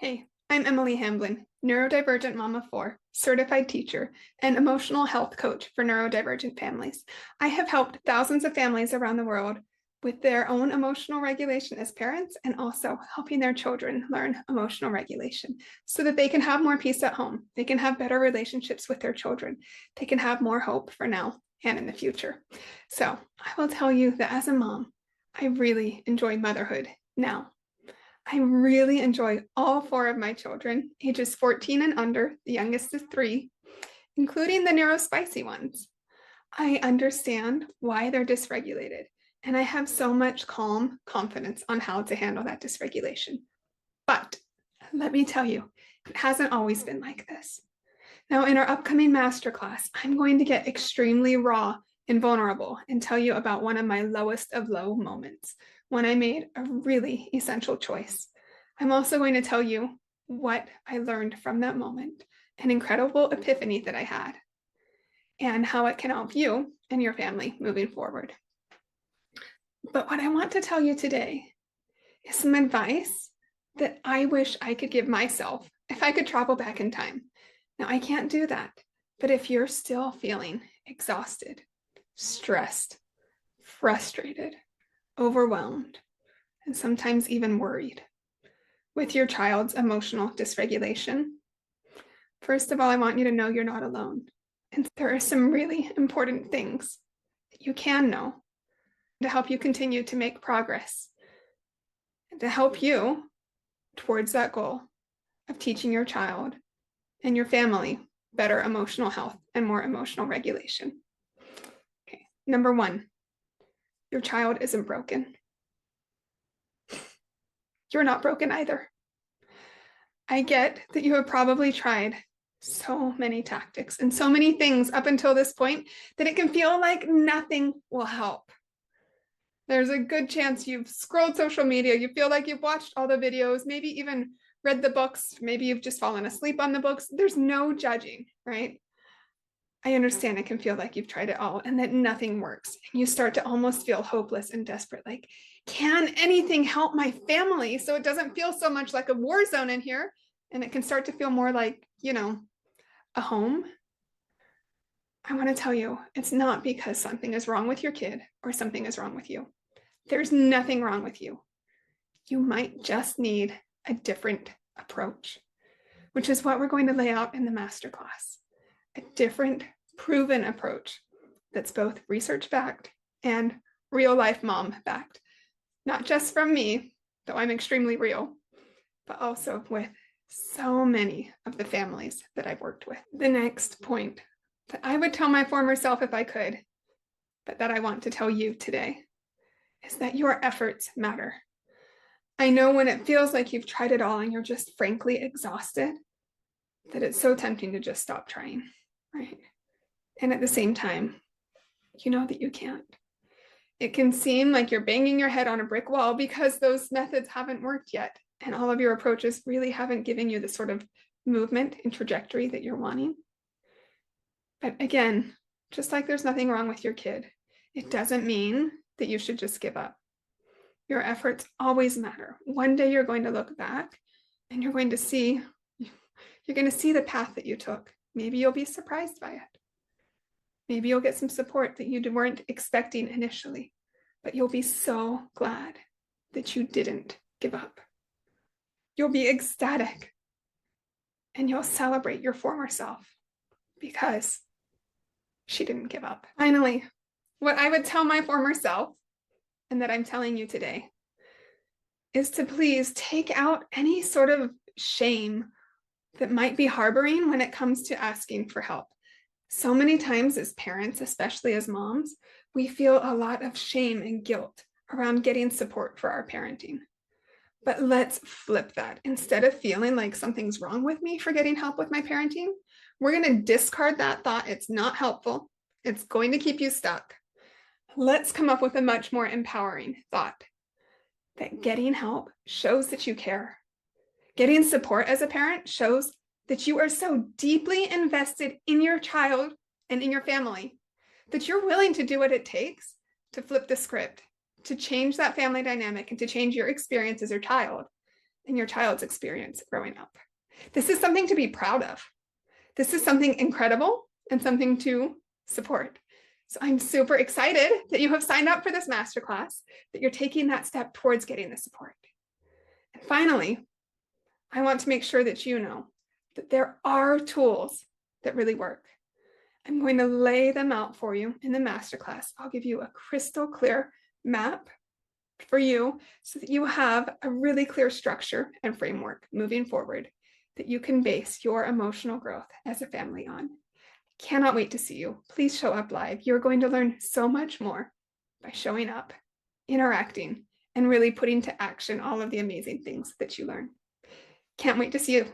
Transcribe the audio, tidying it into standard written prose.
Hey, I'm Emily Hamblin, neurodivergent mom of four, certified teacher, and emotional health coach for neurodivergent families. I have helped thousands of families around the world with their own emotional regulation as parents and also helping their children learn emotional regulation so that they can have more peace at home. They can have better relationships with their children. They can have more hope for now and in the future. So I will tell you that as a mom, I really enjoy motherhood now. I really enjoy all four of my children, ages 14 and under, the youngest is 3, including the neurospicy ones. I understand why they're dysregulated, and I have so much calm confidence on how to handle that dysregulation. But let me tell you, it hasn't always been like this. Now, in our upcoming masterclass, I'm going to get extremely raw and vulnerable and tell you about one of my lowest of low moments when I made a really essential choice. I'm also going to tell you what I learned from that moment, an incredible epiphany that I had, and how it can help you and your family moving forward. But what I want to tell you today is some advice that I wish I could give myself if I could travel back in time. Now, I can't do that, but if you're still feeling exhausted, stressed, frustrated, overwhelmed, and sometimes even worried with your child's emotional dysregulation, first of all, I want you to know you're not alone. And there are some really important things that you can know to help you continue to make progress and to help you towards that goal of teaching your child and your family better emotional health and more emotional regulation. Okay, number 1, your child isn't broken. You're not broken either. I get that you have probably tried so many tactics and so many things up until this point that it can feel like nothing will help. There's a good chance you've scrolled social media, you feel like you've watched all the videos, maybe even read the books, maybe you've just fallen asleep on the books. There's no judging, right? I understand it can feel like you've tried it all and that nothing works. And you start to almost feel hopeless and desperate, like, can anything help my family so it doesn't feel so much like a war zone in here and it can start to feel more like, a home? I want to tell you, it's not because something is wrong with your kid or something is wrong with you. There's nothing wrong with you. You might just need a different approach, which is what we're going to lay out in the masterclass. A different, proven approach that's both research-backed and real-life mom-backed. Not just from me, though I'm extremely real, but also with so many of the families that I've worked with. The next point that I would tell my former self if I could, but that I want to tell you today, is that your efforts matter. I know when it feels like you've tried it all and you're just frankly exhausted, that it's so tempting to just stop trying, right? And at the same time, you know that you can't. It can seem like you're banging your head on a brick wall because those methods haven't worked yet. And all of your approaches really haven't given you the sort of movement and trajectory that you're wanting. But again, just like there's nothing wrong with your kid, it doesn't mean that you should just give up. Your efforts always matter. One day you're going to look back and you're going to see the path that you took. Maybe you'll be surprised by it. Maybe you'll get some support that you weren't expecting initially, but you'll be so glad that you didn't give up. You'll be ecstatic and you'll celebrate your former self because she didn't give up. Finally, what I would tell my former self, and that I'm telling you today, is to please take out any sort of shame that might be harboring when it comes to asking for help. So many times as parents, especially as moms, we feel a lot of shame and guilt around getting support for our parenting. But let's flip that. Instead of feeling like something's wrong with me for getting help with my parenting, we're going to discard that thought. It's not helpful. It's going to keep you stuck. Let's come up with a much more empowering thought that getting help shows that you care. Getting support as a parent shows that you are so deeply invested in your child and in your family that you're willing to do what it takes to flip the script, to change that family dynamic and to change your experience as your child in your child's experience growing up. This is something to be proud of. This is something incredible and something to support. So I'm super excited that you have signed up for this masterclass, that you're taking that step towards getting the support. And finally, I want to make sure that you know that there are tools that really work. I'm going to lay them out for you in the masterclass. I'll give you a crystal clear map for you so that you have a really clear structure and framework moving forward that you can base your emotional growth as a family on. Cannot wait to see you. Please show up live. You're going to learn so much more by showing up, interacting, and really putting to action all of the amazing things that you learn. Can't wait to see you.